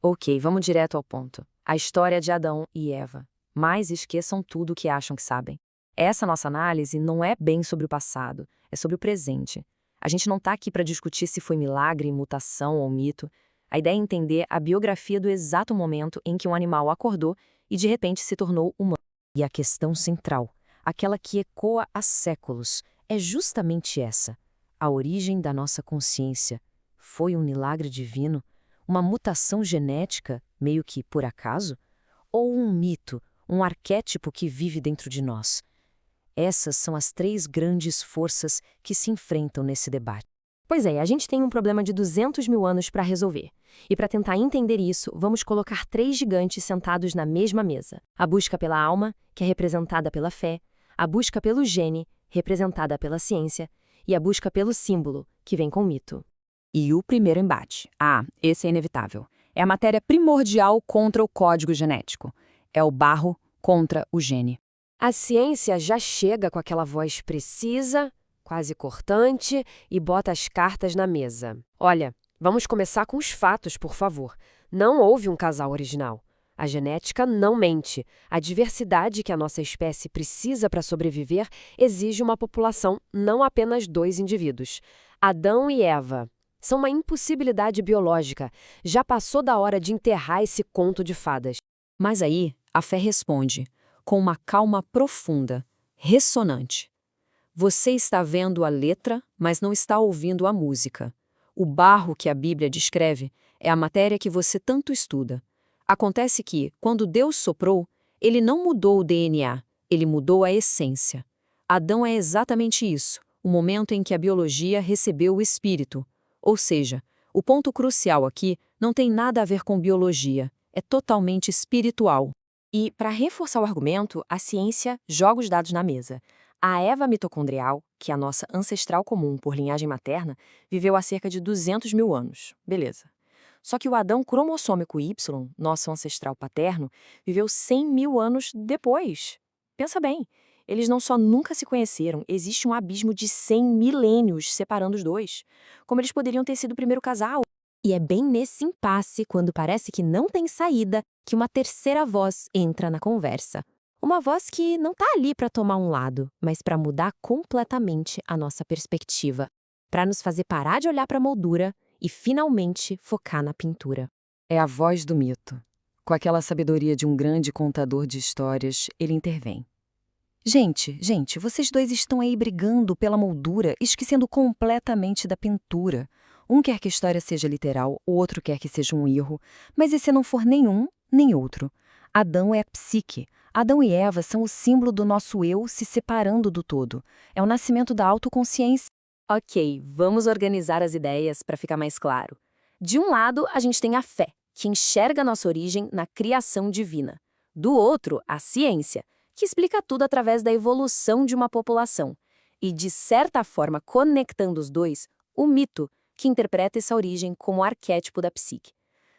Ok, vamos direto ao ponto. A história de Adão e Eva. Mas esqueçam tudo o que acham que sabem. Essa nossa análise não é bem sobre o passado, é sobre o presente. A gente não está aqui para discutir se foi milagre, mutação ou mito. A ideia é entender a biografia do exato momento em que um animal acordou e de repente se tornou humano. E a questão central, aquela que ecoa há séculos, é justamente essa. A origem da nossa consciência. Foi um milagre divino? Uma mutação genética, meio que por acaso? Ou um mito, um arquétipo que vive dentro de nós? Essas são as três grandes forças que se enfrentam nesse debate. Pois é, a gente tem um problema de 200 mil anos para resolver. E para tentar entender isso, vamos colocar três gigantes sentados na mesma mesa. A busca pela alma, que é representada pela fé, a busca pelo gene, representada pela ciência, e a busca pelo símbolo, que vem com o mito. E o primeiro embate, esse é inevitável, é a matéria primordial contra o código genético. É o barro contra o gene. A ciência já chega com aquela voz precisa, quase cortante, e bota as cartas na mesa. Olha, vamos começar com os fatos, por favor. Não houve um casal original. A genética não mente. A diversidade que a nossa espécie precisa para sobreviver exige uma população, não apenas 2 indivíduos. Adão e Eva são uma impossibilidade biológica. Já passou da hora de enterrar esse conto de fadas. Mas aí, a fé responde, com uma calma profunda, ressonante. Você está vendo a letra, mas não está ouvindo a música. O barro que a Bíblia descreve é a matéria que você tanto estuda. Acontece que, quando Deus soprou, ele não mudou o DNA, ele mudou a essência. Adão é exatamente isso, o momento em que a biologia recebeu o espírito. Ou seja, o ponto crucial aqui não tem nada a ver com biologia, é totalmente espiritual. E, para reforçar o argumento, a ciência joga os dados na mesa. A Eva mitocondrial, que é a nossa ancestral comum por linhagem materna, viveu há cerca de 200 mil anos. Beleza. Só que o Adão cromossômico Y, nosso ancestral paterno, viveu 100 mil anos depois. Pensa bem, eles não só nunca se conheceram, existe um abismo de 100 milênios separando os dois. Como eles poderiam ter sido o primeiro casal? E é bem nesse impasse, quando parece que não tem saída, que uma terceira voz entra na conversa. Uma voz que não está ali para tomar um lado, mas para mudar completamente a nossa perspectiva, para nos fazer parar de olhar para a moldura e finalmente focar na pintura. É a voz do mito. Com aquela sabedoria de um grande contador de histórias, ele intervém. Gente, vocês dois estão aí brigando pela moldura, esquecendo completamente da pintura. Um quer que a história seja literal, o outro quer que seja um erro, mas e se não for nenhum, nem outro? Adão é a psique. Adão e Eva são o símbolo do nosso eu se separando do todo. É o nascimento da autoconsciência. Ok, vamos organizar as ideias para ficar mais claro. De um lado, a gente tem a fé, que enxerga nossa origem na criação divina. Do outro, a ciência, que explica tudo através da evolução de uma população. E, de certa forma, conectando os dois, o mito, que interpreta essa origem como arquétipo da psique.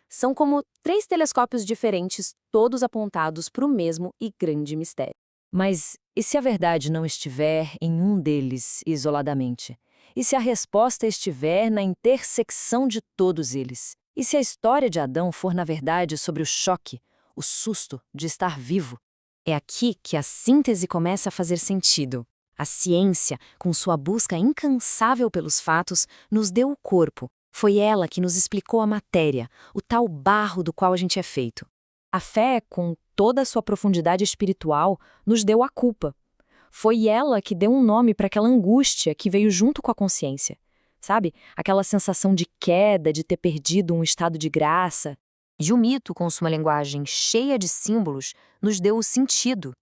São como 3 telescópios diferentes, todos apontados para o mesmo e grande mistério. Mas e se a verdade não estiver em um deles isoladamente? E se a resposta estiver na intersecção de todos eles? E se a história de Adão for, na verdade, sobre o choque, o susto de estar vivo? É aqui que a síntese começa a fazer sentido. A ciência, com sua busca incansável pelos fatos, nos deu o corpo. Foi ela que nos explicou a matéria, o tal barro do qual a gente é feito. A fé, com toda a sua profundidade espiritual, nos deu a culpa. Foi ela que deu um nome para aquela angústia que veio junto com a consciência. Sabe? Aquela sensação de queda, de ter perdido um estado de graça. E o mito, com sua linguagem cheia de símbolos, nos deu o sentido.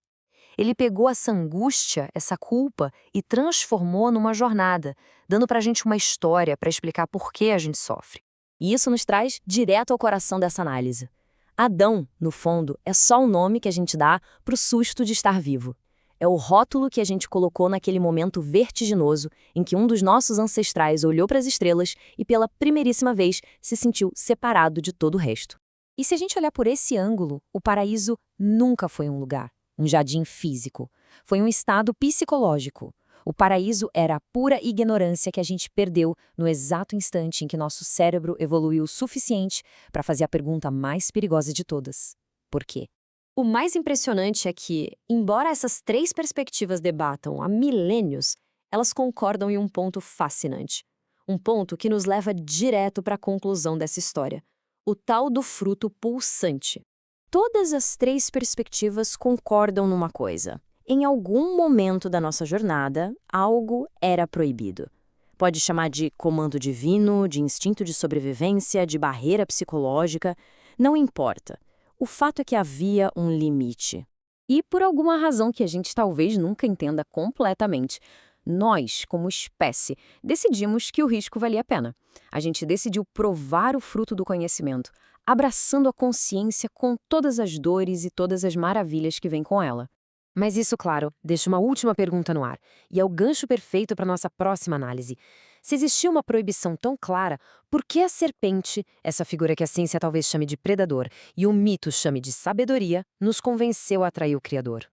Ele pegou essa angústia, essa culpa, e transformou numa jornada, dando pra gente uma história para explicar por que a gente sofre. E isso nos traz direto ao coração dessa análise. Adão, no fundo, é só um nome que a gente dá pro susto de estar vivo. É o rótulo que a gente colocou naquele momento vertiginoso em que um dos nossos ancestrais olhou para as estrelas e pela primeiríssima vez se sentiu separado de todo o resto. E se a gente olhar por esse ângulo, o paraíso nunca foi um lugar, um jardim físico. Foi um estado psicológico. O paraíso era a pura ignorância que a gente perdeu no exato instante em que nosso cérebro evoluiu o suficiente para fazer a pergunta mais perigosa de todas. Por quê? O mais impressionante é que, embora essas três perspectivas debatam há milênios, elas concordam em um ponto fascinante. Um ponto que nos leva direto para a conclusão dessa história: o tal do fruto pulsante. Todas as três perspectivas concordam numa coisa. Em algum momento da nossa jornada, algo era proibido. Pode chamar de comando divino, de instinto de sobrevivência, de barreira psicológica, não importa. O fato é que havia um limite. E por alguma razão que a gente talvez nunca entenda completamente, nós, como espécie, decidimos que o risco valia a pena. A gente decidiu provar o fruto do conhecimento, abraçando a consciência com todas as dores e todas as maravilhas que vêm com ela. Mas isso, claro, deixa uma última pergunta no ar, e é o gancho perfeito para nossa próxima análise. Se existia uma proibição tão clara, por que a serpente, essa figura que a ciência talvez chame de predador e o mito chame de sabedoria, nos convenceu a atrair o Criador?